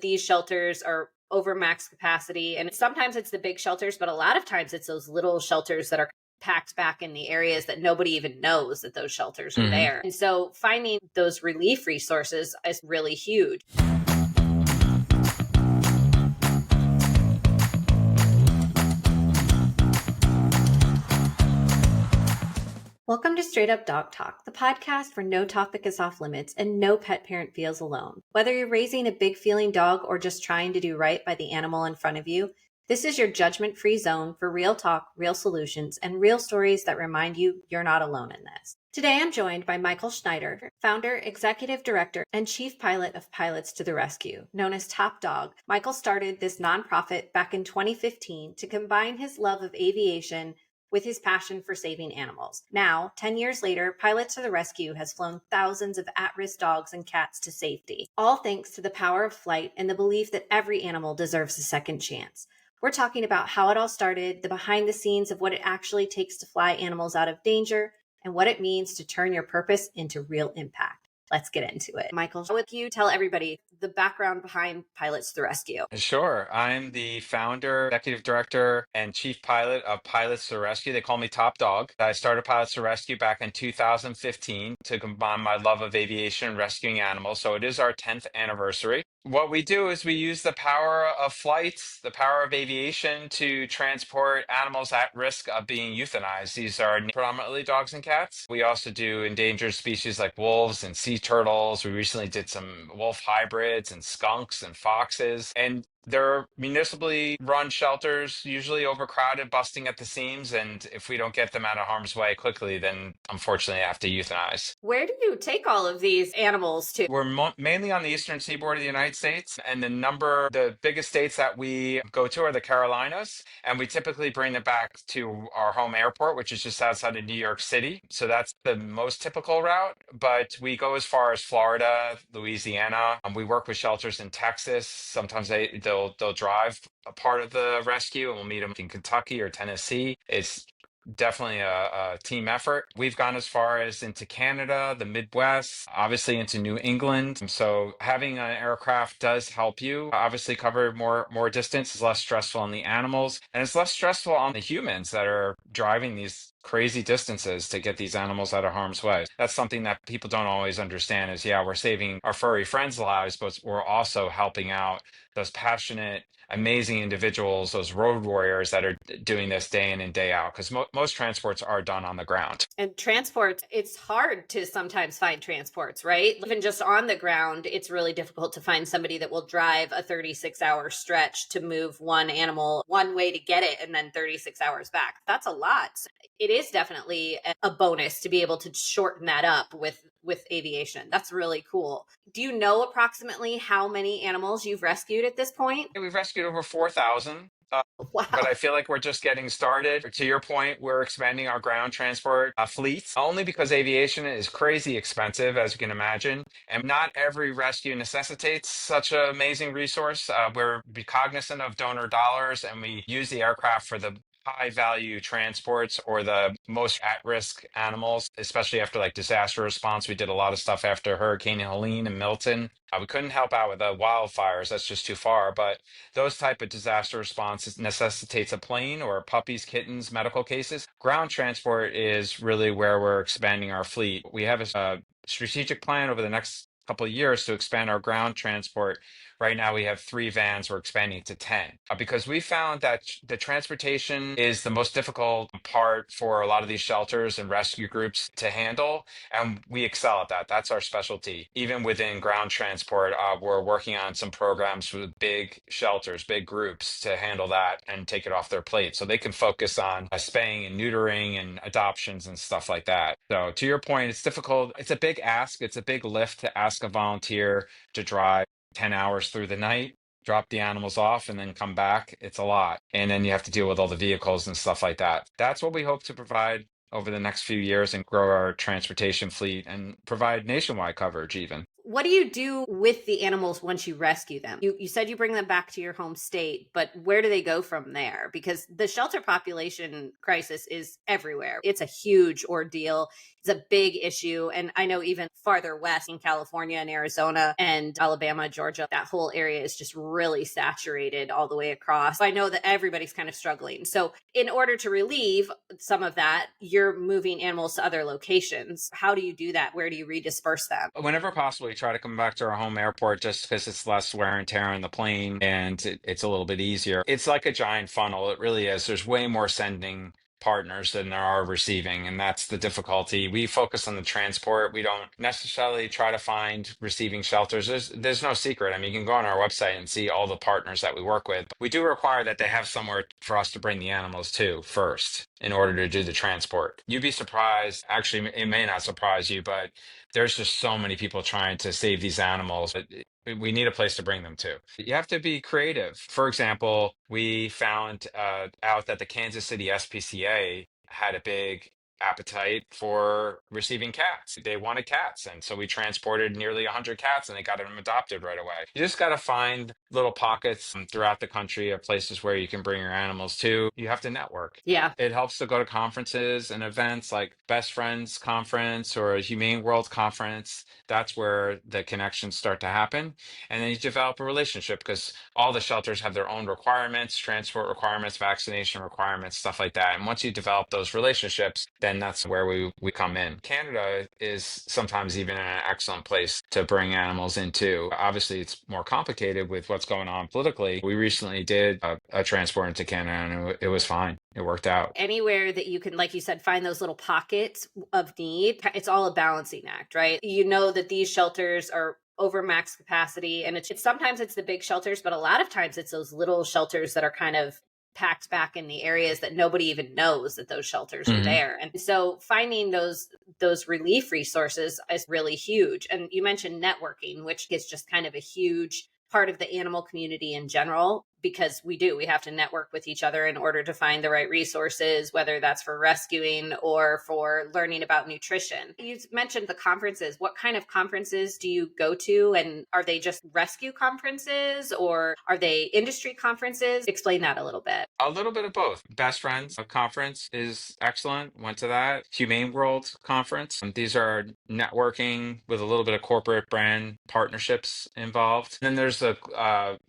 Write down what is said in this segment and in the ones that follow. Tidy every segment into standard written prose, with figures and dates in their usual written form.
These shelters are over max capacity. And sometimes it's the big shelters, but a lot of times it's those little shelters that are packed back in the areas that nobody even knows that those shelters are Mhm. there. And so finding those relief resources is really huge. Welcome to Straight Up Dog Talk, the podcast where no topic is off limits and no pet parent feels alone. Whether you're raising a big feeling dog or just trying to do right by the animal in front of you, this is your judgment-free zone for real talk, real solutions, and real stories that remind you you're not alone in this. Today I'm joined by Michael Schneider, founder, executive director, and chief pilot of Pilots to the Rescue, known as Top Dog. Michael started this nonprofit back in 2015 to combine his love of aviation with his passion for saving animals. Now, 10 years later, Pilots to the Rescue has flown thousands of at-risk dogs and cats to safety, all thanks to the power of flight and the belief that every animal deserves a second chance. We're talking about how it all started, the behind the scenes of what it actually takes to fly animals out of danger, and what it means to turn your purpose into real impact. Let's get into it. Michael, with you, tell everybody the background behind Pilots to the Rescue. Sure. I'm the founder, executive director, and chief pilot of Pilots to Rescue. They call me Top Dog. I started Pilots to Rescue back in 2015 to combine my love of aviation and rescuing animals. So it is our 10th anniversary. What we do is we use the power of flight, the power of aviation to transport animals at risk of being euthanized. These are predominantly dogs and cats. We also do endangered species like wolves and sea turtles. We recently did some wolf hybrids and skunks and foxes. And they're municipally run shelters, usually overcrowded, busting at the seams. And if we don't get them out of harm's way quickly, then unfortunately have to euthanize. Where do you take all of these animals to? We're mainly on the eastern seaboard of the United States, and the biggest states that we go to are the Carolinas, and we typically bring them back to our home airport, which is just outside of New York City. So that's the most typical route, but we go as far as Florida, Louisiana. We work with shelters in Texas. Sometimes they'll drive a part of the rescue, and we'll meet them in Kentucky or Tennessee. It's definitely a team effort. We've gone as far as into Canada, the Midwest, obviously into New England. So having an aircraft does help you obviously cover more distance. It's less stressful on the animals, and it's less stressful on the humans that are driving these crazy distances to get these animals out of harm's way. That's something that people don't always understand is, yeah, we're saving our furry friends' lives, but we're also helping out those passionate, amazing individuals, those road warriors that are doing this day in and day out, because most transports are done on the ground. And transport, it's hard to sometimes find transports, right? Even just on the ground, it's really difficult to find somebody that will drive a 36-hour stretch to move one animal one way to get it and then 36 hours back. That's a lot. It is definitely a bonus to be able to shorten that up with aviation. That's really cool. Do you know approximately how many animals you've rescued at this point? We've rescued over 4,000. But Wow. I feel like we're just getting started. To your point, we're expanding our ground transport fleets only because aviation is crazy expensive, as you can imagine. And not every rescue necessitates such an amazing resource. We're be cognizant of donor dollars, and we use the aircraft for the high value transports or the most at risk animals, especially after like disaster response. We did a lot of stuff after Hurricane Helene and Milton. We couldn't help out with the wildfires. That's just too far. But those type of disaster responses necessitates a plane or puppies, kittens, medical cases. Ground transport is really where we're expanding our fleet. We have a strategic plan over the next couple of years to expand our ground transport. Right now, we have 3 vans. We're expanding to 10 because we found that the transportation is the most difficult part for a lot of these shelters and rescue groups to handle. And we excel at that. That's our specialty. Even within ground transport, we're working on some programs with big shelters, big groups to handle that and take it off their plate so they can focus on spaying and neutering and adoptions and stuff like that. So to your point, it's difficult. It's a big ask. It's a big lift to ask a volunteer to drive 10 hours through the night, drop the animals off, and then come back. It's a lot. And then you have to deal with all the vehicles and stuff like that. That's what we hope to provide over the next few years and grow our transportation fleet and provide nationwide coverage even. What do you do with the animals once you rescue them? You said you bring them back to your home state, but where do they go from there? Because the shelter population crisis is everywhere. It's a huge ordeal. It's a big issue. And I know even farther west in California and Arizona and Alabama, Georgia, that whole area is just really saturated all the way across. I know that everybody's kind of struggling. So, in order to relieve some of that, you're moving animals to other locations. How do you do that? Where do you redisperse them? Whenever possible, we try to come back to our home airport just because it's less wear and tear on the plane and it's a little bit easier. It's like a giant funnel. It really is. There's way more sending partners than there are receiving, and that's the difficulty. We focus on the transport. We don't necessarily try to find receiving shelters. There's no secret. I mean, you can go on our website and see all the partners that we work with. We do require that they have somewhere for us to bring the animals to first in order to do the transport. You'd be surprised. Actually, it may not surprise you, but there's just so many people trying to save these animals. But we need a place to bring them to. You have to be creative. For example, we found out that the Kansas City SPCA had a big appetite for receiving cats. They wanted cats. And so we transported nearly 100 cats and they got them adopted right away. You just got to find little pockets throughout the country of places where you can bring your animals to. You have to network. Yeah. It helps to go to conferences and events like Best Friends Conference or a Humane World Conference. That's where the connections start to happen. And then you develop a relationship because all the shelters have their own requirements, transport requirements, vaccination requirements, stuff like that. And once you develop those relationships, then that's where we come in. Canada is sometimes even an excellent place to bring animals into. Obviously, it's more complicated with what's going on politically. We recently did a transport into Canada and it was fine. It worked out. Anywhere that you can, like you said, find those little pockets of need, it's all a balancing act, right? You know that these shelters are over max capacity, and it's sometimes it's the big shelters, but a lot of times it's those little shelters that are kind of packed back in the areas that nobody even knows that those shelters are Mhm. there. And so finding those relief resources is really huge. And you mentioned networking, which is just kind of a huge part of the animal community in general, because we have to network with each other in order to find the right resources, whether that's for rescuing or for learning about nutrition. You mentioned the conferences. What kind of conferences do you go to, and are they just rescue conferences or are they industry conferences? Explain that a little bit. A little bit of both. Best Friends conference is excellent. Went to that. Humane World conference. These are networking with a little bit of corporate brand partnerships involved. And then there's the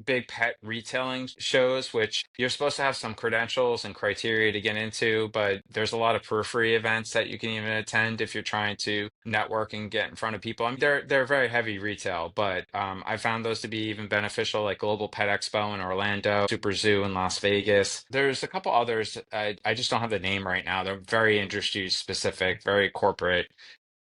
big pet retailing shows, which you're supposed to have some credentials and criteria to get into, but there's a lot of periphery events that you can even attend if you're trying to network and get in front of people. I mean, they're very heavy retail, but I found those to be even beneficial, like Global Pet Expo in Orlando, Super Zoo in Las Vegas. There's a couple others. I just don't have the name right now. They're very industry specific, very corporate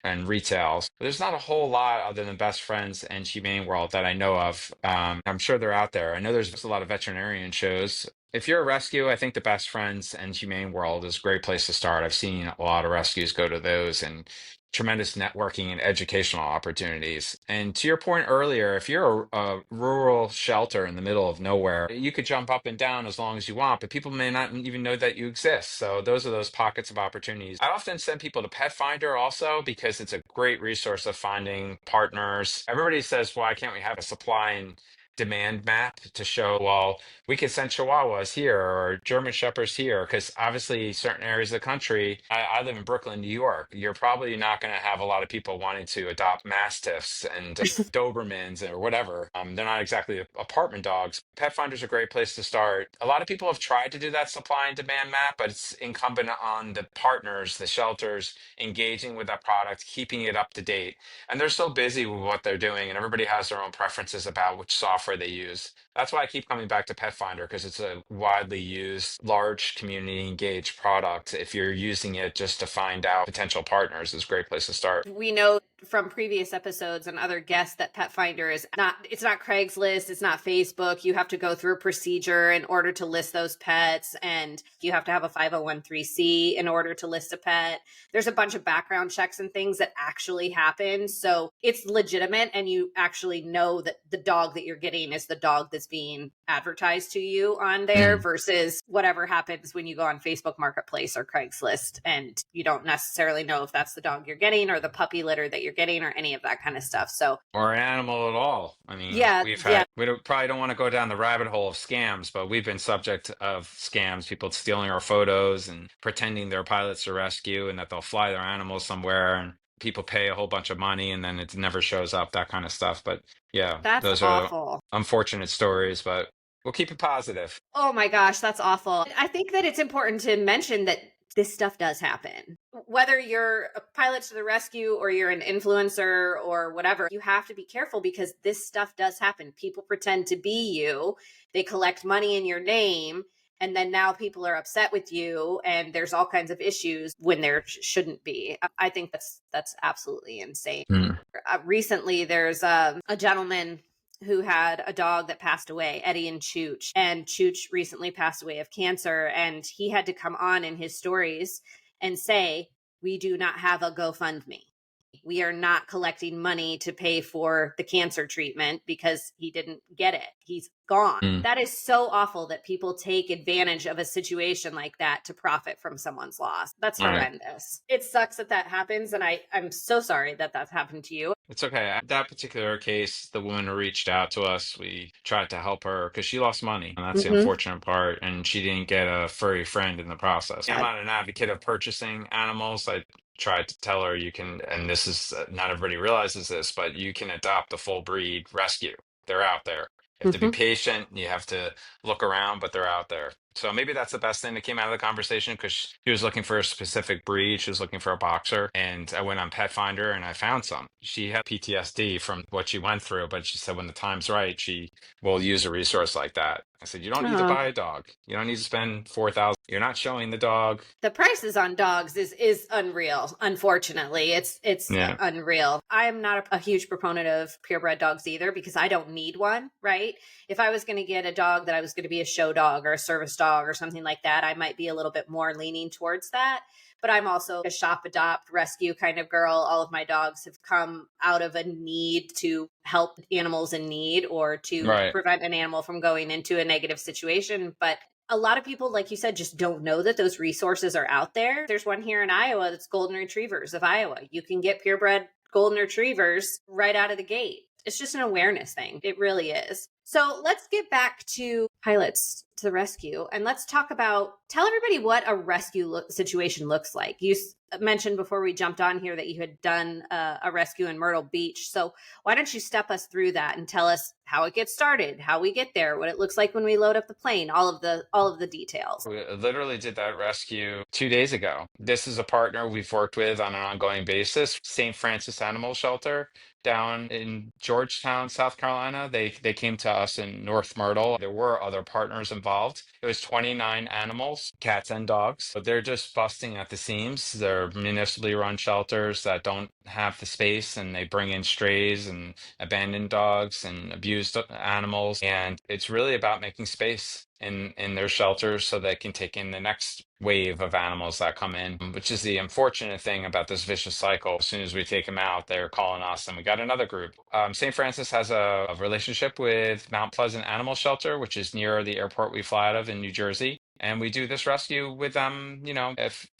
and retails. There's not a whole lot other than Best Friends and Humane World that I know of. I'm sure they're out there. I know there's a lot of veterinarian shows. If you're a rescue, I think the Best Friends and Humane World is a great place to start. I've seen a lot of rescues go to those and tremendous networking and educational opportunities. And to your point earlier, if you're a rural shelter in the middle of nowhere, you could jump up and down as long as you want, but people may not even know that you exist. So those are those pockets of opportunities. I often send people to Pet Finder also because it's a great resource of finding partners. Everybody says, why can't we have a supply and demand map to show, well, we could send Chihuahuas here or German Shepherds here, because obviously certain areas of the country, I live in Brooklyn, New York. You're probably not going to have a lot of people wanting to adopt Mastiffs and Dobermans or whatever. They're not exactly apartment dogs. Pet Finder's a great place to start. A lot of people have tried to do that supply and demand map, but it's incumbent on the partners, the shelters, engaging with that product, keeping it up to date. And they're so busy with what they're doing, and everybody has their own preferences about which software they use. That's why I keep coming back to Pet Finder because it's a widely used, large community engaged product. If you're using it just to find out potential partners, it's a great place to start. We know from previous episodes and other guests that Pet Finder it's not Craigslist, it's not Facebook. You have to go through a procedure in order to list those pets, and you have to have a 501(c) in order to list a pet. There's a bunch of background checks and things that actually happen. So it's legitimate, and you actually know that the dog that you're getting is the dog that's being advertised to you on there Mm. versus whatever happens when you go on Facebook Marketplace or Craigslist and you don't necessarily know if that's the dog you're getting or the puppy litter that you're you're getting or any of that kind of stuff. So or an animal at all. I mean, yeah, we've yeah, had, probably don't want to go down the rabbit hole of scams, but we've been subject of scams, people stealing our photos and pretending they're pilots to rescue and that they'll fly their animals somewhere and people pay a whole bunch of money and then it never shows up, that kind of stuff. But yeah, that's those are awful. unfortunate stories, but we'll keep it positive. Oh my gosh, that's awful. I think that it's important to mention that this stuff does happen. Whether you're a pilot to the rescue or you're an influencer or whatever, you have to be careful because this stuff does happen. People pretend to be you, they collect money in your name, and then now people are upset with you and there's all kinds of issues when there shouldn't be. I think that's absolutely insane. Mm. Recently there's a gentleman who had a dog that passed away, Eddie and Chooch. And Chooch recently passed away of cancer. And he had to come on in his stories and say, we do not have a GoFundMe. We are not collecting money to pay for the cancer treatment because he didn't get it. He's gone. Mm. That is so awful that people take advantage of a situation like that to profit from someone's loss. That's All right. horrendous. It sucks that that happens. And I'm so sorry that that's happened to you. It's okay. That particular case, the woman who reached out to us, we tried to help her because she lost money. And that's the Mm-hmm. unfortunate part. And she didn't get a furry friend in the process. I'm not an advocate of purchasing animals. I tried to tell her you can, and this is not everybody realizes this, but you can adopt a full breed rescue. They're out there. You have to be Mm-hmm. patient. You have to look around, but they're out there. So maybe that's the best thing that came out of the conversation because she was looking for a specific breed. She was looking for a boxer. And I went on Pet Finder and I found some. She had PTSD from what she went through, but she said when the time's right, she will use a resource like that. I said, you don't need to Oh. buy a dog. You don't need to spend 4,000. You're not showing the dog. The prices on dogs is unreal. Unfortunately, it's Yeah. unreal. I'm not a huge proponent of purebred dogs either because I don't need one, right? If I was going to get a dog that I was going to be a show dog or a service dog or something like that, I might be a little bit more leaning towards that. But I'm also a shop, adopt, rescue kind of girl. All of my dogs have come out of a need to help animals in need or to Right. prevent an animal from going into a negative situation. But a lot of people, like you said, just don't know that those resources are out there. There's one here in Iowa that's Golden Retrievers of Iowa. You can get purebred Golden Retrievers right out of the gate. It's just an awareness thing. It really is. So let's get back to pilots to the rescue and let's talk about, tell everybody what a rescue situation looks like. You mentioned before we jumped on here that you had done a rescue in Myrtle Beach. So why don't you step us through that and tell us how it gets started, how we get there, what it looks like when we load up the plane, all of the details. We literally did that rescue 2 days ago. This is a partner we've worked with on an ongoing basis, St. Francis Animal Shelter down in Georgetown, South Carolina. They came to us in North Myrtle. There were other partners involved. It was 29 animals, cats and dogs. But they're just busting at the seams. They're municipally run shelters that don't have the space and they bring in strays and abandoned dogs and abused animals. And it's really about making space in their shelters so they can take in the next wave of animals that come in, which is the unfortunate thing about this vicious cycle. As soon as we take them out, they're calling us and we got another group. St. Francis has a relationship with Mount Pleasant Animal Shelter, which is near the airport we fly out of in New Jersey. And we do this rescue with them,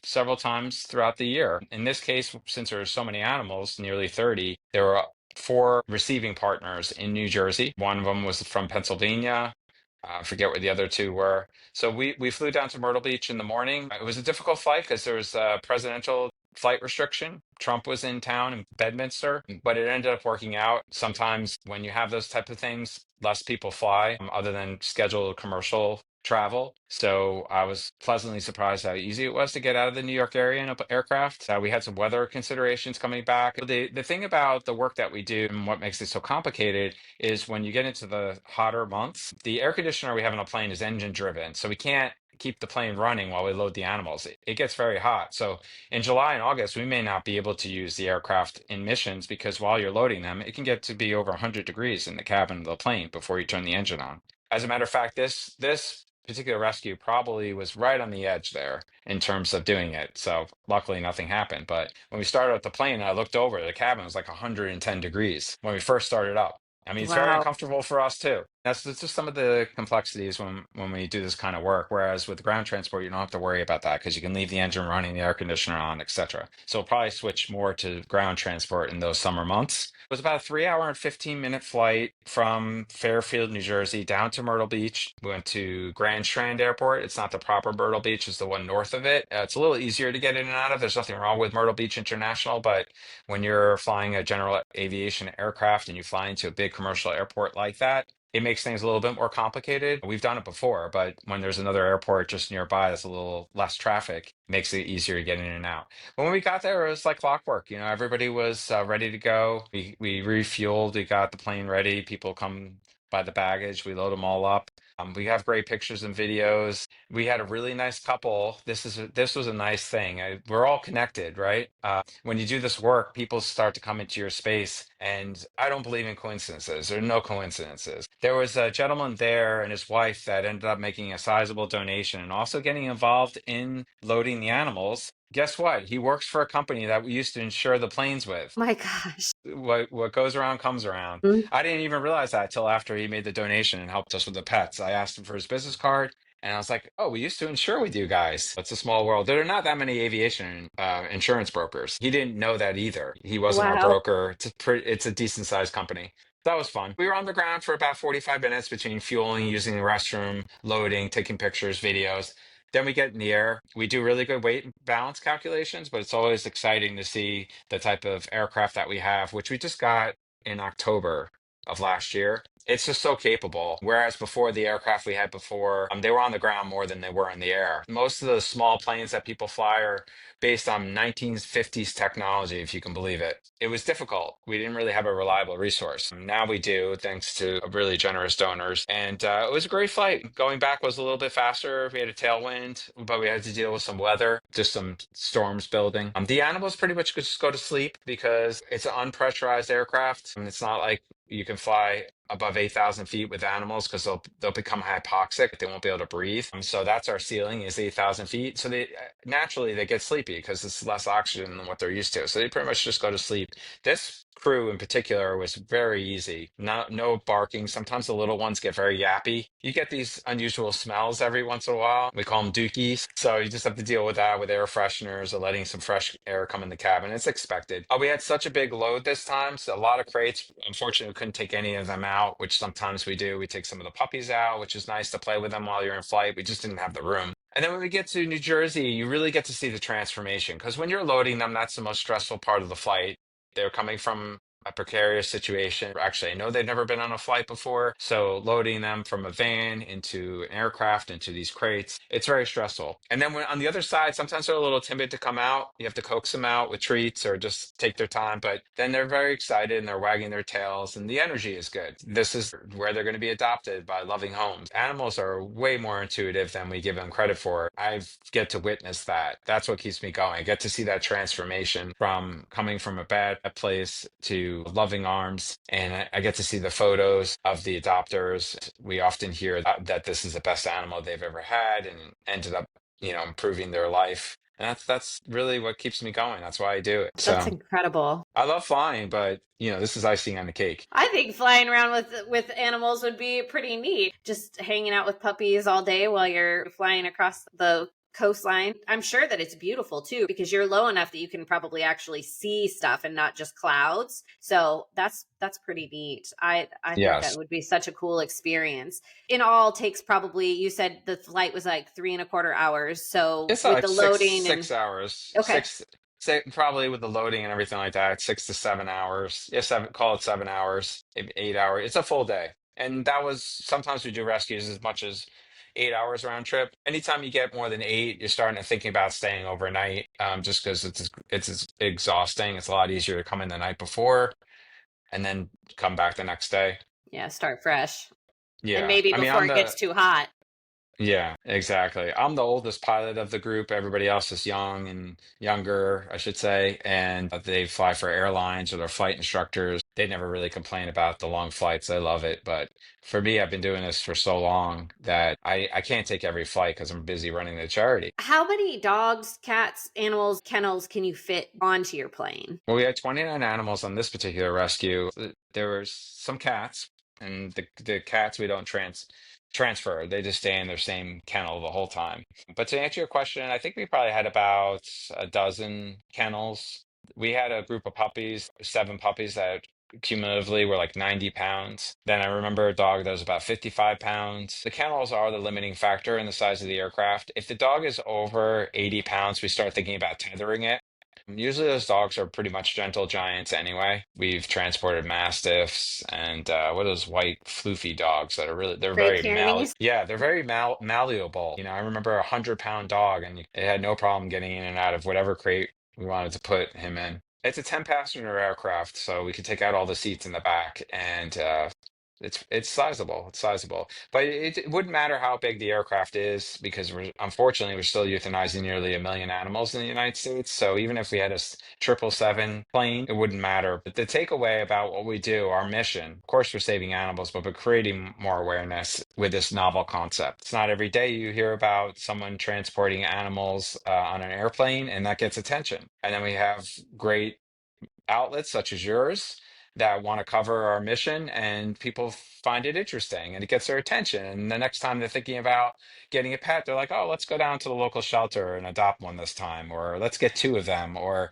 several times throughout the year. In this case, since there are so many animals, nearly 30, there were 4 receiving partners in New Jersey. One of them was from Pennsylvania. I forget where the other 2 were. So we flew down to Myrtle Beach in the morning. It was a difficult flight because there was a presidential flight restriction. Trump was in town in Bedminster, but it ended up working out. Sometimes when you have those type of things, less people fly other than scheduled commercial travel. So I was pleasantly surprised how easy it was to get out of the New York area in an aircraft. We had some weather considerations coming back. The thing about the work that we do and what makes it so complicated is when you get into the hotter months, the air conditioner we have on a plane is engine driven. So we can't keep the plane running while we load the animals. It gets very hot. So in July and August, we may not be able to use the aircraft in missions because while you're loading them, it can get to be over 100 degrees in the cabin of the plane before you turn the engine on. As a matter of fact, this particular rescue probably was right on the edge there in terms of doing it. So luckily nothing happened. But when we started up the plane, I looked over, the cabin was like 110 degrees when we first started up. I mean, it's very Wow. uncomfortable for us too. That's just some of the complexities when we do this kind of work. Whereas with ground transport, you don't have to worry about that because you can leave the engine running, the air conditioner on, etc. So we'll probably switch more to ground transport in those summer months. It was about a 3 hour and 15-minute flight from Fairfield, New Jersey, down to Myrtle Beach. We went to Grand Strand Airport. It's not the proper Myrtle Beach; it's the one north of it. It's a little easier to get in and out of. There's nothing wrong with Myrtle Beach International, but when you're flying a general aviation aircraft and you fly into a big commercial airport like that, it makes things a little bit more complicated. We've done it before, but when there's another airport just nearby that's a little less traffic, makes it easier to get in and out. But when we got there, it was like clockwork. Everybody was ready to go. We refueled. We got the plane ready. People come by the baggage. We load them all up. We have great pictures and videos. We had a really nice couple. This was a nice thing. We're all connected, right? When you do this work, people start to come into your space, and I don't believe in coincidences. There are no coincidences. There was a gentleman there and his wife that ended up making a sizable donation and also getting involved in loading the animals. Guess what? He works for a company that we used to insure the planes with. My gosh. What goes around comes around. Mm. I didn't even realize that till after he made the donation and helped us with the pets. I asked him for his business card, and I was like, "Oh, we used to insure with you guys." It's a small world. There are not that many aviation insurance brokers. He didn't know that either. He wasn't our Wow. broker. It's a decent sized company. That was fun. We were on the ground for about 45 minutes between fueling, using the restroom, loading, taking pictures, videos. Then we get in the air. We do really good weight and balance calculations, but it's always exciting to see the type of aircraft that we have, which we just got in October of last year. It's just so capable. Whereas before, the aircraft we had before, they were on the ground more than they were in the air. Most of the small planes that people fly are based on 1950s technology, if you can believe it. It was difficult. We didn't really have a reliable resource. Now we do, thanks to really generous donors. And it was a great flight. Going back was a little bit faster. We had a tailwind, but we had to deal with some weather, just some storms building. The animals pretty much just go to sleep because it's an unpressurized aircraft. And it's not like you can fly above 8,000 feet with animals because they'll become hypoxic. They won't be able to breathe. So that's our ceiling is 8,000 feet. So they naturally they get sleepy because it's less oxygen than what they're used to. So they pretty much just go to sleep. This crew in particular was very easy. No barking. Sometimes the little ones get very yappy. You get these unusual smells every once in a while. We call them dookies. So you just have to deal with that with air fresheners or letting some fresh air come in the cabin. It's expected. We had such a big load this time, so a lot of crates. Unfortunately, we couldn't take any of them out, which sometimes we do. We take some of the puppies out, which is nice to play with them while you're in flight. We just didn't have the room. And then when we get to New Jersey, you really get to see the transformation because when you're loading them, that's the most stressful part of the flight. They're coming from a precarious situation. Actually, I know they've never been on a flight before. So loading them from a van into an aircraft, into these crates, it's very stressful. And then when on the other side, sometimes they're a little timid to come out. You have to coax them out with treats or just take their time. But then they're very excited and they're wagging their tails and the energy is good. This is where they're going to be adopted by loving homes. Animals are way more intuitive than we give them credit for. I get to witness that. That's what keeps me going. I get to see that transformation from coming from a bad place to loving arms. And I get to see the photos of the adopters. We often hear that this is the best animal they've ever had and ended up, improving their life. And that's really what keeps me going. That's why I do it. That's So incredible. I love flying, but this is icing on the cake. I think flying around with animals would be pretty neat. Just hanging out with puppies all day while you're flying across the coastline. I'm sure that it's beautiful too because you're low enough that you can probably actually see stuff and not just clouds. So that's pretty neat. I think that Yes. would be such a cool experience. In all takes probably you said the flight was like 3.25 hours. So It's with like the six loading and six hours. okay. Six say probably with the loading and everything like that, 6 to 7 hours. Yeah, call it 7 hours, maybe 8 hours. It's a full day. And that was sometimes we do rescues as much as 8 hours round trip. Anytime you get more than eight, you're starting to thinking about staying overnight, just because it's exhausting. It's a lot easier to come in the night before and then come back the next day. Yeah, start fresh. And Yeah. maybe I mean, before it gets too hot. yeah, exactly. I'm the oldest pilot of the group. Everybody else is young and younger, I should say, and they fly for airlines or they're flight instructors. They never really complain about the long flights. They love it. But for me, I've been doing this for so long that I can't take every flight because I'm busy running the charity. How many dogs, cats, animals, kennels can you fit onto your plane? Well, we had 29 animals on this particular rescue. There was some cats. and the cats we don't transfer. They just stay in their same kennel the whole time. But to answer your question, I think we probably had about a dozen kennels. We had a group of puppies, 7 puppies that cumulatively were like 90 pounds. Then I remember a dog that was about 55 pounds. The kennels are the limiting factor in the size of the aircraft. If the dog is over 80 pounds, we start thinking about tethering it. Usually those dogs are pretty much gentle giants anyway. We've transported mastiffs and what are those white floofy dogs that are really they're Great very Pyrenees. yeah, they're very malleable. You know, I remember 100-pound dog and it had no problem getting in and out of whatever crate we wanted to put him in. It's a 10-passenger aircraft, so we could take out all the seats in the back and it's sizable. It's sizable. But it wouldn't matter how big the aircraft is because unfortunately we're still euthanizing nearly 1 million animals in the United States. So even if we had a 777 plane, it wouldn't matter. But the takeaway about what we do, our mission, of course, we're saving animals, but we're creating more awareness with this novel concept. It's not every day you hear about someone transporting animals on an airplane, and that gets attention. And then we have great outlets such as yours that want to cover our mission and people find it interesting and it gets their attention. And the next time they're thinking about getting a pet, they're like, oh, let's go down to the local shelter and adopt one this time, or let's get 2 of them, or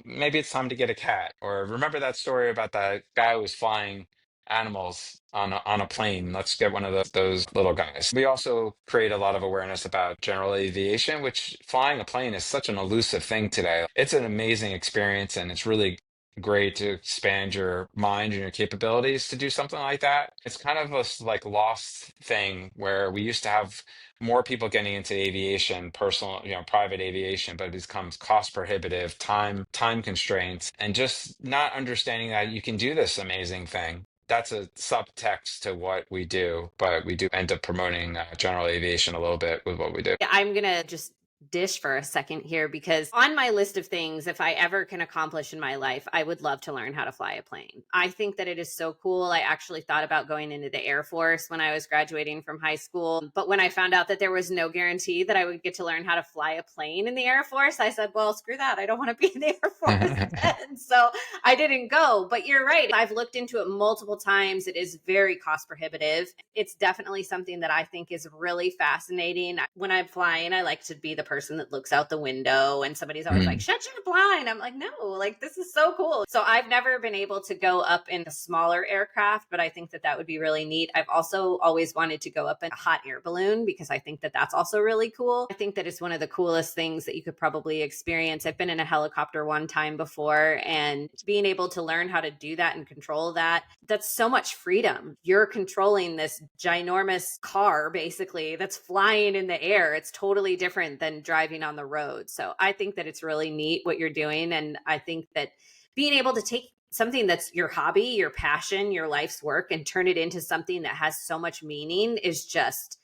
maybe it's time to get a cat. Or remember that story about that guy who was flying animals on a plane. Let's get one of those little guys. We also create a lot of awareness about general aviation, which flying a plane is such an elusive thing today. It's an amazing experience and it's really great to expand your mind and your capabilities to do something like that. It's kind of a like lost thing where we used to have more people getting into aviation, personal, private aviation, but it becomes cost prohibitive, time constraints, and just not understanding that you can do this amazing thing. That's a subtext to what we do, but we do end up promoting general aviation a little bit with what we do. Yeah, I'm going to just dish for a second here because on my list of things, if I ever can accomplish in my life, I would love to learn how to fly a plane. I think that it is so cool. I actually thought about going into the Air Force when I was graduating from high school. But when I found out that there was no guarantee that I would get to learn how to fly a plane in the Air Force, I said, well, screw that. I don't want to be in the Air Force. And so I didn't go. But you're right. I've looked into it multiple times. It is very cost prohibitive. It's definitely something that I think is really fascinating. When I'm flying, I like to be the person that looks out the window and somebody's always like, Mm. shut your blind. I'm like, no, like this is so cool. So I've never been able to go up in a smaller aircraft, but I think that that would be really neat. I've also always wanted to go up in a hot air balloon because I think that that's also really cool. I think that it's one of the coolest things that you could probably experience. I've been in a helicopter one time before and being able to learn how to do that and control that, that's so much freedom. You're controlling this ginormous car basically that's flying in the air. It's totally different than driving on the road. So I think that it's really neat what you're doing. And I think that being able to take something that's your hobby, your passion, your life's work, and turn it into something that has so much meaning is just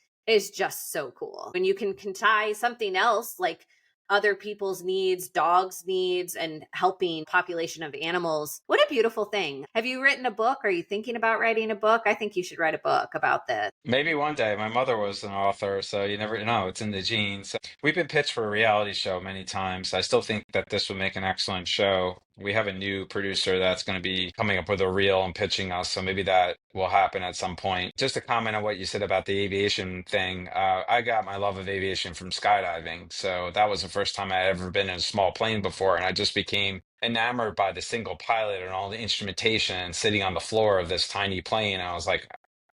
so cool. When you can tie something else like other people's needs, dogs' needs, and helping population of animals. What a beautiful thing. Have you written a book? Are you thinking about writing a book? I think you should write a book about this. Maybe one day. My mother was an author, so you never know. It's in the genes. We've been pitched for a reality show many times. I still think that this would make an excellent show. We have a new producer that's going to be coming up with a reel and pitching us, so maybe that will happen at some point. Just to comment on what you said about the aviation thing, I got my love of aviation from skydiving. So that was the first time I had ever been in a small plane before, and I just became enamored by the single pilot and all the instrumentation and sitting on the floor of this tiny plane. I was like,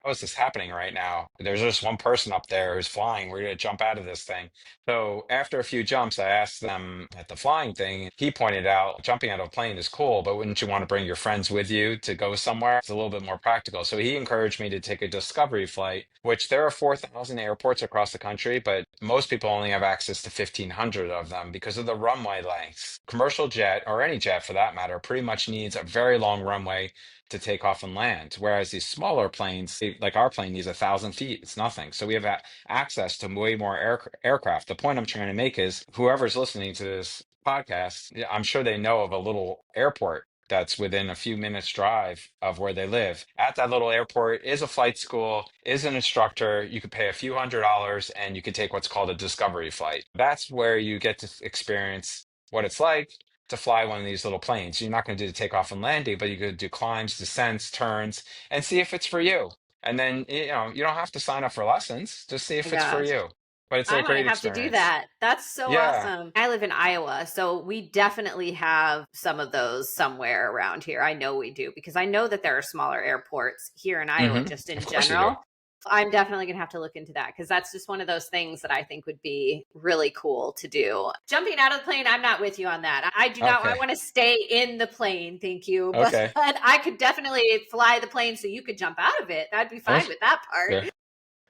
how is this happening right now? There's just one person up there who's flying. We're going to jump out of this thing. So after a few jumps, I asked them at the flying thing. He pointed out jumping out of a plane is cool, but wouldn't you want to bring your friends with you to go somewhere? It's a little bit more practical. So he encouraged me to take a discovery flight, which there are 4,000 airports across the country, but most people only have access to 1,500 of them because of the runway lengths. Commercial jet, or any jet for that matter, pretty much needs a very long runway to take off and land. Whereas these smaller planes, like our plane, needs 1,000 feet. It's nothing. So we have access to way more aircraft. The point I'm trying to make is whoever's listening to this podcast, yeah, I'm sure they know of a little airport that's within a few minutes drive of where they live. At that little airport is a flight school, is an instructor. You could pay a few $100s and you could take what's called a discovery flight. That's where you get to experience what it's like to fly one of these little planes. You're not going to do the takeoff and landing, but you could do climbs, descents, turns, and see if it's for you. And then, you don't have to sign up for lessons. Just see My if it's for gosh. you. But it's I a might great have to do experience. that. That's so Yeah. awesome. I live in Iowa, so we definitely have some of those somewhere around here. I know we do because I know that there are smaller airports here in Iowa just Of in course you do. general. I'm definitely going to have to look into that because that's just one of those things that I think would be really cool to do. Jumping out of the plane, I'm not with you on that. I do not, I Okay. want to stay in the plane. Thank you. But Okay. I could definitely fly the plane so you could jump out of it. I'd be fine Okay. with that part.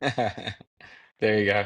Sure. There you go.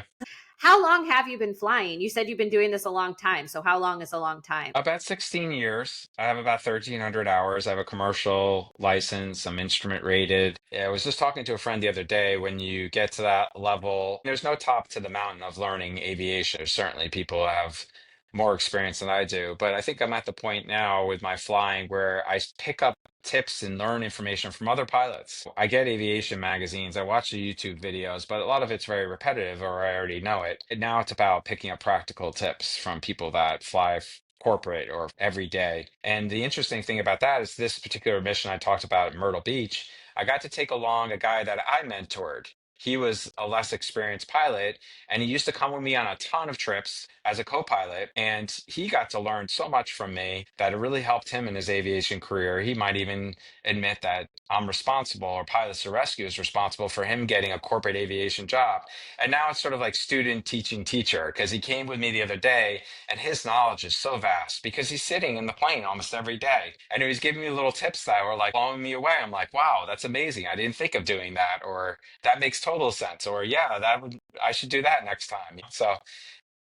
How long have you been flying? You said you've been doing this a long time. So how long is a long time? About 16 years. I have about 1,300 hours. I have a commercial license. I'm instrument rated. Yeah, I was just talking to a friend the other day. When you get to that level, there's no top to the mountain of learning aviation. There's certainly people who have more experience than I do. But I think I'm at the point now with my flying where I pick up tips and learn information from other pilots. I get aviation magazines, I watch the YouTube videos, but a lot of it's very repetitive or I already know it. And now it's about picking up practical tips from people that fly corporate or every day. And the interesting thing about that is this particular mission I talked about at Myrtle Beach, I got to take along a guy that I mentored. He was a less experienced pilot, and he used to come with me on a ton of trips as a co-pilot. And he got to learn so much from me that it really helped him in his aviation career. He might even admit that I'm responsible, or Pilots to Rescue is responsible for him getting a corporate aviation job. And now it's sort of like student teaching teacher, because he came with me the other day and his knowledge is so vast because he's sitting in the plane almost every day. And he was giving me little tips that were like blowing me away. I'm like, wow, that's amazing. I didn't think of doing that. Or that makes total sense. Or yeah, I should do that next time. So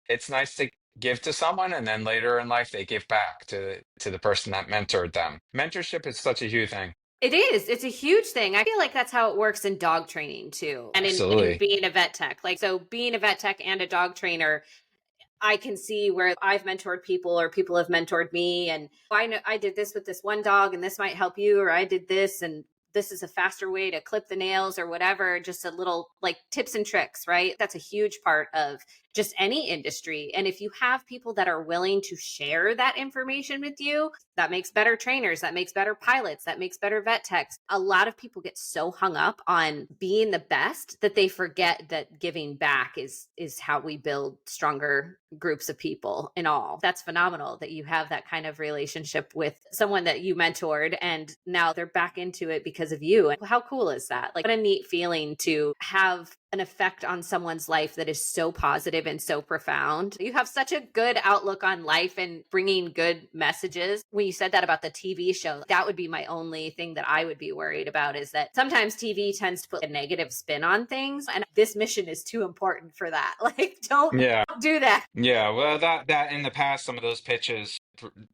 it's nice to give to someone and then later in life they give back to the person that mentored them. Mentorship is such a huge thing. It is. It's a huge thing. I feel like that's how it works in dog training too. And in Absolutely. being a vet tech. Like so being a vet tech and a dog trainer, I can see where I've mentored people or people have mentored me. And I know I did this with this one dog and this might help you, or I did this and this is a faster way to clip the nails or whatever. Just a little like tips and tricks, right? That's a huge part of just any industry. And if you have people that are willing to share that information with you, that makes better trainers, that makes better pilots, that makes better vet techs. A lot of people get so hung up on being the best that they forget that giving back is how we build stronger groups of people in all. That's phenomenal that you have that kind of relationship with someone that you mentored and now they're back into it because of you. And how cool is that? Like what a neat feeling to have an effect on someone's life that is so positive and so profound. You have such a good outlook on life and bringing good messages. When you said that about the TV show, that would be my only thing that I would be worried about is that sometimes TV tends to put a negative spin on things. And this mission is too important for that. Like, don't Yeah. do that. Yeah, well, that in the past, some of those pitches,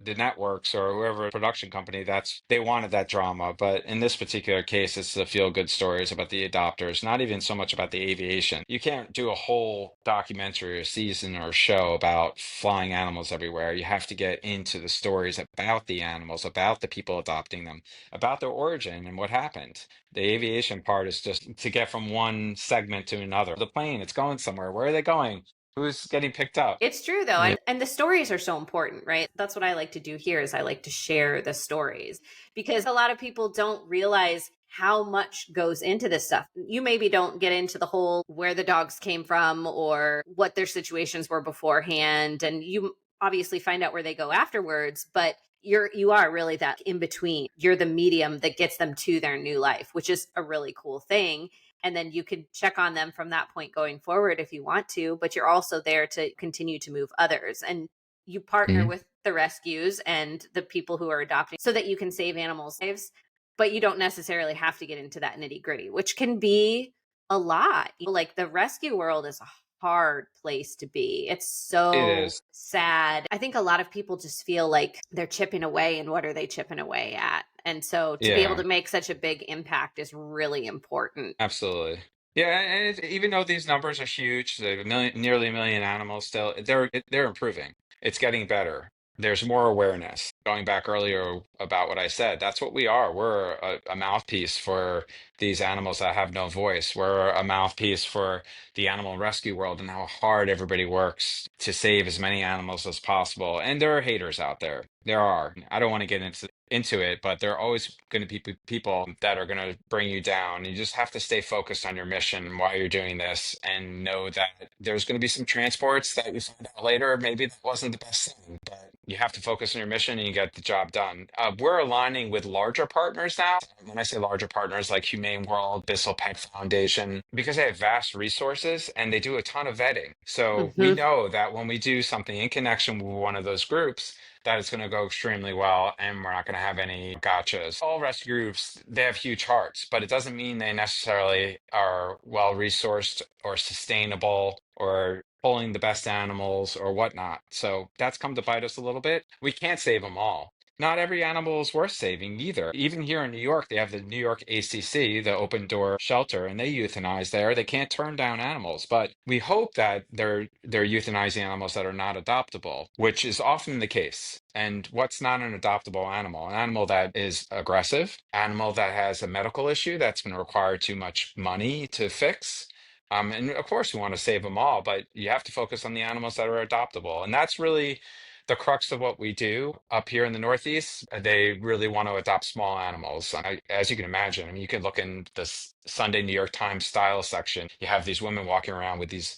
the networks or whoever production company, they wanted that drama. But in this particular case, it's the feel-good stories about the adopters, not even so much about the aviation. You can't do a whole documentary or season or show about flying animals everywhere. You have to get into the stories about the animals, about the people adopting them, about their origin and what happened. The aviation part is just to get from one segment to another. The plane, it's going somewhere. Where are they going? Who's getting picked up? It's true though. Yeah. And the stories are so important, right? That's what I like to do here is I like to share the stories because a lot of people don't realize how much goes into this stuff. You maybe don't get into the whole where the dogs came from or what their situations were beforehand and you obviously find out where they go afterwards, but you are really that in between. You're the medium that gets them to their new life, which is a really cool thing. And then you could check on them from that point going forward if you want to, but you're also there to continue to move others. And you partner Mhm. with the rescues and the people who are adopting so that you can save animals' lives, but you don't necessarily have to get into that nitty gritty, which can be a lot. Like the rescue world is a hard place to be. It's It so is. sad. I think a lot of people just feel like they're chipping away, and what are they chipping away at? And so to be able Yeah, to make such a big impact is really important. absolutely. Yeah, and even though these numbers are huge, nearly a million animals still, they're improving. It's getting better. there's more awareness. Going back earlier about what I said, that's what we are. We're a mouthpiece for these animals that have no voice. We're a mouthpiece for the animal rescue world and how hard everybody works to save as many animals as possible. And there are haters out there. There are. I don't want to get into it, but there are always going to be people that are going to bring you down. You just have to stay focused on your mission while you're doing this and know that there's going to be some transports that you find out later. Maybe that wasn't the best thing, but you have to focus on your mission and you get the job done. We're aligning with larger partners now. When I say larger partners, like Humane World, Bissell Pet Foundation, because they have vast resources and they do a ton of vetting. So we Hmm. know that when we do something in connection with one of those groups, that it's going to go extremely well and we're not going to have any gotchas. All rescue groups, they have huge hearts, but it doesn't mean they necessarily are well resourced or sustainable or pulling the best animals or whatnot. So that's come to bite us a little bit. We can't save them all. Not every animal is worth saving either. Even here in New York, they have the New York ACC, the open door shelter, and they euthanize there. They can't turn down animals, but we hope that they're euthanizing animals that are not adoptable, which is often the case. And what's not an adoptable animal? An animal that is aggressive, animal that has a medical issue that's going to require too much money to fix. And of course, we want to save them all, but you have to focus on the animals that are adoptable. And that's really the crux of what we do up here in the Northeast. They really want to adopt small animals. As you can imagine, I mean, you can look in the Sunday New York Times style section. You have these women walking around with these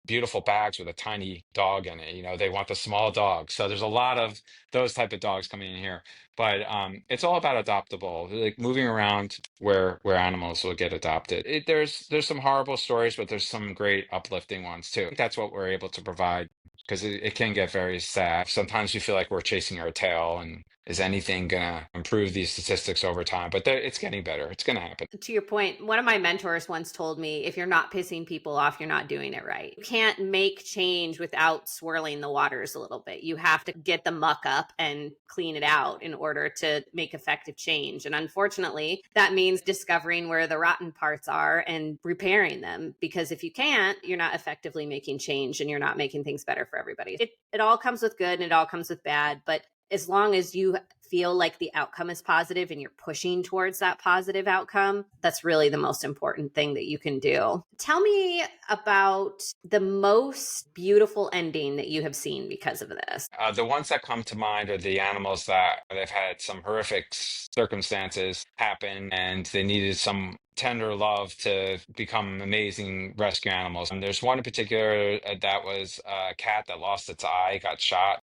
beautiful bags with a tiny dog in it. They want the small dog. So there's a lot of those type of dogs coming in here. But it's all about adoptable, like moving around where animals will get adopted. There's some horrible stories, but there's some great uplifting ones too. That's what we're able to provide because it can get very sad. Sometimes we feel like we're chasing our tail, and is anything gonna improve these statistics over time? But it's getting better. It's gonna happen. To your point, one of my mentors once told me, if you're not pissing people off, you're not doing it right. You can't make change without swirling the waters a little bit. You have to get the muck up and clean it out in order to make effective change. And unfortunately, that means discovering where the rotten parts are and repairing them. Because if you can't, you're not effectively making change and you're not making things better for everybody. It all comes with good and it all comes with bad. But as long as you feel like the outcome is positive and you're pushing towards that positive outcome, that's really the most important thing that you can do. Tell me about the most beautiful ending that you have seen because of this. The ones that come to mind are the animals that they've had some horrific circumstances happen and they needed some tender love to become amazing rescue animals. And there's one in particular that was a cat that lost its eye, got shot.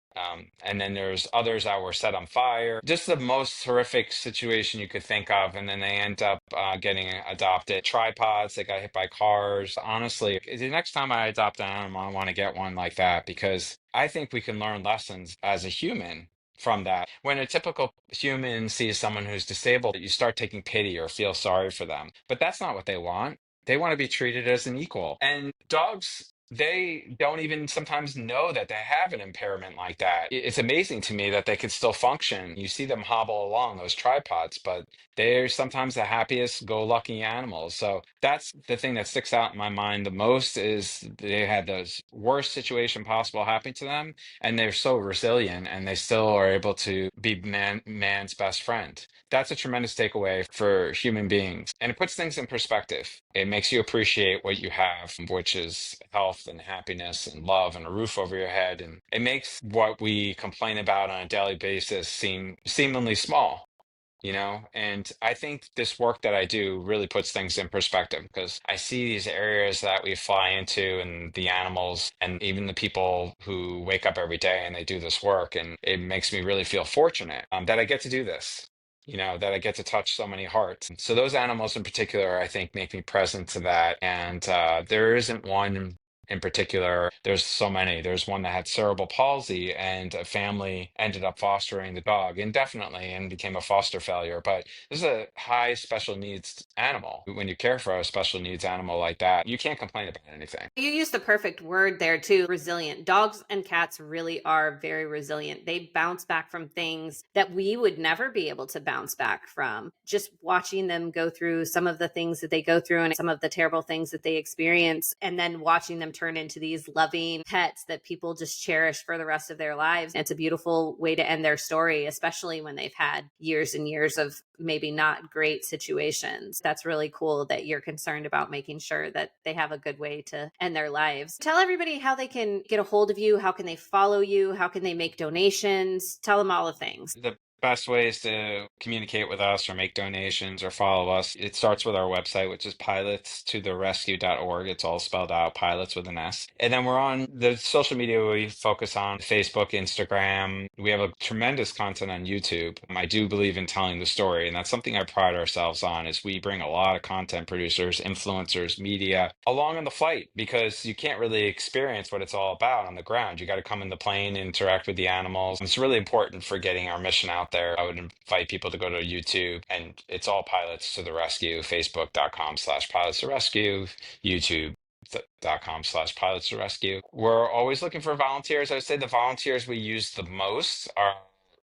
And then there's others that were set on fire. Just the most horrific situation you could think of. And then they end up getting adopted. Tripods, they got hit by cars. Honestly, the next time I adopt an animal, I want to get one like that because I think we can learn lessons as a human from that. When a typical human sees someone who's disabled, you start taking pity or feel sorry for them. But that's not what they want. They want to be treated as an equal. And dogs, they don't even sometimes know that they have an impairment like that. It's amazing to me that they can still function. You see them hobble along those tripods, but they're sometimes the happiest go lucky animals. So that's the thing that sticks out in my mind the most is they had those worst situation possible happening to them and they're so resilient and they still are able to be man's best friend. That's a tremendous takeaway for human beings. And it puts things in perspective. It makes you appreciate what you have, which is health and happiness and love and a roof over your head. And it makes what we complain about on a daily basis seem seemingly small. And I think this work that I do really puts things in perspective because I see these areas that we fly into and the animals and even the people who wake up every day and they do this work. And it makes me really feel fortunate that I get to do this. That I get to touch so many hearts. So those animals in particular, I think, make me present to that. And there isn't one in particular. There's so many. There's one that had cerebral palsy, and a family ended up fostering the dog indefinitely and became a foster failure. But this is a high special needs animal. When you care for a special needs animal like that, you can't complain about anything. You used the perfect word there too, resilient. Dogs and cats really are very resilient. They bounce back from things that we would never be able to bounce back from. Just watching them go through some of the things that they go through and some of the terrible things that they experience, and then watching them turn into these loving pets that people just cherish for the rest of their lives. It's a beautiful way to end their story, especially when they've had years and years of maybe not great situations. That's really cool that you're concerned about making sure that they have a good way to end their lives. Tell everybody how they can get a hold of you. How can they follow you? How can they make donations? Tell them all the things. The best ways to communicate with us or make donations or follow us, it starts with our website, which is pilotstotherescue.org. It's all spelled out, pilots with an S. And then we're on the social media. We focus on Facebook, Instagram. We have a tremendous content on YouTube. I do believe in telling the story, and that's something I pride ourselves on, is we bring a lot of content producers, influencers, media along on the flight, because you can't really experience what it's all about on the ground. You got to come in the plane, interact with the animals. It's really important for getting our mission out there. I would invite people to go to YouTube, and it's all Pilots to the Rescue, facebook.com/pilots to rescue, youtube.com/pilots to rescue. We're always looking for volunteers. I would say the volunteers we use the most are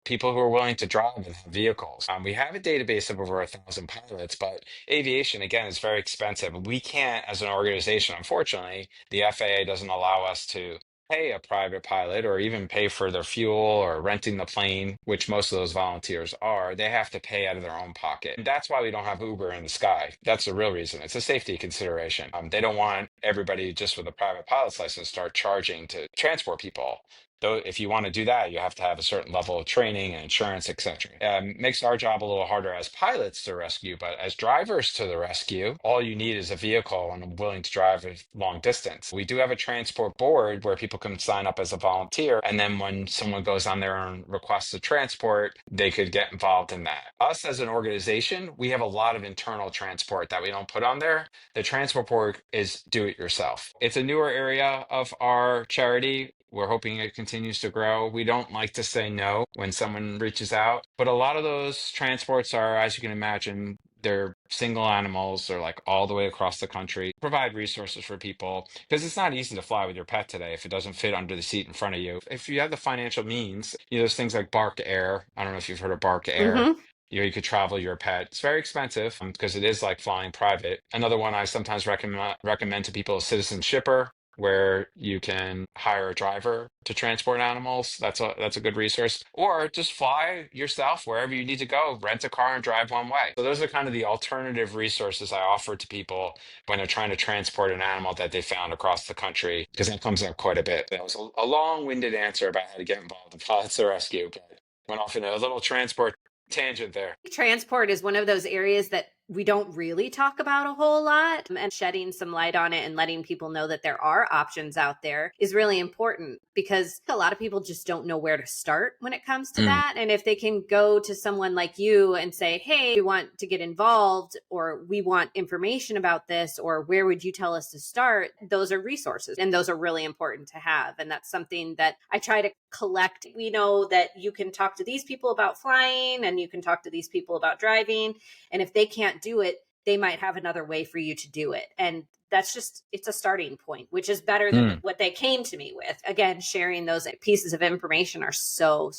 people who are willing to drive and have vehicles. We have a database of over 1,000 pilots, but aviation, again, is very expensive. We can't, as an organization, unfortunately, the FAA doesn't allow us to pay a private pilot or even pay for their fuel or renting the plane, which most of those volunteers are. They have to pay out of their own pocket. And that's why we don't have Uber in the sky. That's the real reason. It's a safety consideration. They don't want everybody just with a private pilot's license start charging to transport people. Though, if you want to do that, you have to have a certain level of training and insurance, etc. Makes our job a little harder as pilots to rescue, but as drivers to the rescue, all you need is a vehicle and willing to drive a long distance. We do have a transport board where people can sign up as a volunteer, and then when someone goes on there and requests a transport, they could get involved in that. Us as an organization, we have a lot of internal transport that we don't put on there. The transport board is do it yourself. It's a newer area of our charity. We're hoping it continues to grow. We don't like to say no when someone reaches out, but a lot of those transports are, as you can imagine, they're single animals. They're like all the way across the country. Provide resources for people, because it's not easy to fly with your pet today if it doesn't fit under the seat in front of you. If you have the financial means, there's things like Bark Air. I don't know if you've heard of Bark Air. Mm-hmm. You could travel your pet. It's very expensive because it is like flying private. Another one I sometimes recommend to people is Citizen Shipper, where you can hire a driver to transport animals. That's a good resource. Or just fly yourself wherever you need to go, rent a car and drive one way. So those are kind of the alternative resources I offer to people when they're trying to transport an animal that they found across the country, because that comes up quite a bit. That was a long-winded answer about how to get involved in pilots to rescue, but went off in a little transport tangent there. Transport is one of those areas that we don't really talk about a whole lot, and shedding some light on it and letting people know that there are options out there is really important, because a lot of people just don't know where to start when it comes to that. And if they can go to someone like you and say, hey, we want to get involved, or we want information about this, or where would you tell us to start? Those are resources, and those are really important to have. And that's something that I try to collect. We know that you can talk to these people about flying, and you can talk to these people about driving. And if they can't do it, they might have another way for you to do it. And that's just, it's a starting point, which is better than what they came to me with. Again, sharing those pieces of information are so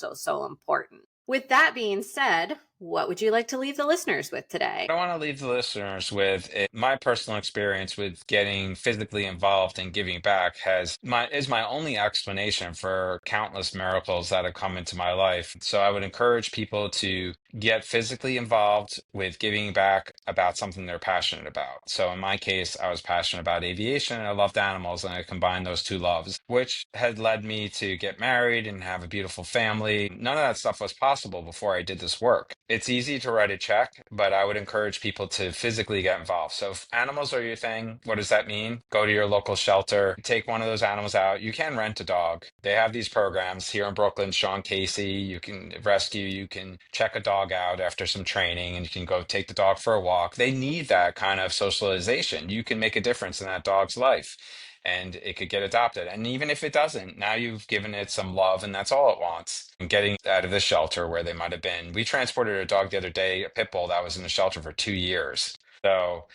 important. With that being said, what would you like to leave the listeners with today? I want to leave the listeners with my personal experience with getting physically involved and giving back is my only explanation for countless miracles that have come into my life. So I would encourage people to get physically involved with giving back about something they're passionate about. So in my case, I was passionate about aviation and I loved animals, and I combined those two loves, which had led me to get married and have a beautiful family. None of that stuff was possible before I did this work. It's easy to write a check, but I would encourage people to physically get involved. So if animals are your thing, what does that mean? Go to your local shelter, take one of those animals out. You can rent a dog. They have these programs here in Brooklyn. Sean Casey, you can rescue, you can check a dog out after some training, and you can go take the dog for a walk. They need that kind of socialization. You can make a difference in that dog's life, and it could get adopted. And even if it doesn't, now you've given it some love, and that's all it wants. And getting out of the shelter where they might have been. We transported a dog the other day, a pit bull that was in the shelter for 2 years. So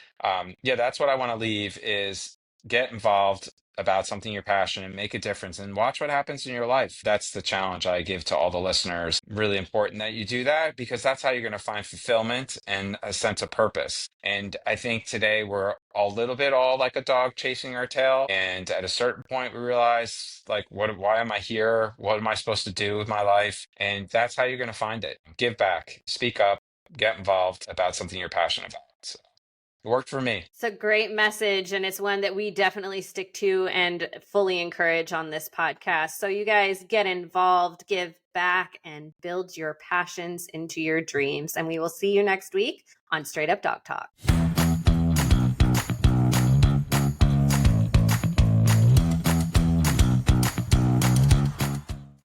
yeah, that's what I want to leave is get involved about something you're passionate and make a difference and watch what happens in your life. That's the challenge I give to all the listeners. Really important that you do that because that's how you're going to find fulfillment and a sense of purpose. And I think today we're a little bit all like a dog chasing our tail. And at a certain point, we realize like, why am I here? What am I supposed to do with my life? And that's how you're going to find it. Give back, speak up, get involved about something you're passionate about. So it worked for me. It's a great message, and it's one that we definitely stick to and fully encourage on this podcast. So, you guys get involved, give back, and build your passions into your dreams. And we will see you next week on Straight Up Dog Talk.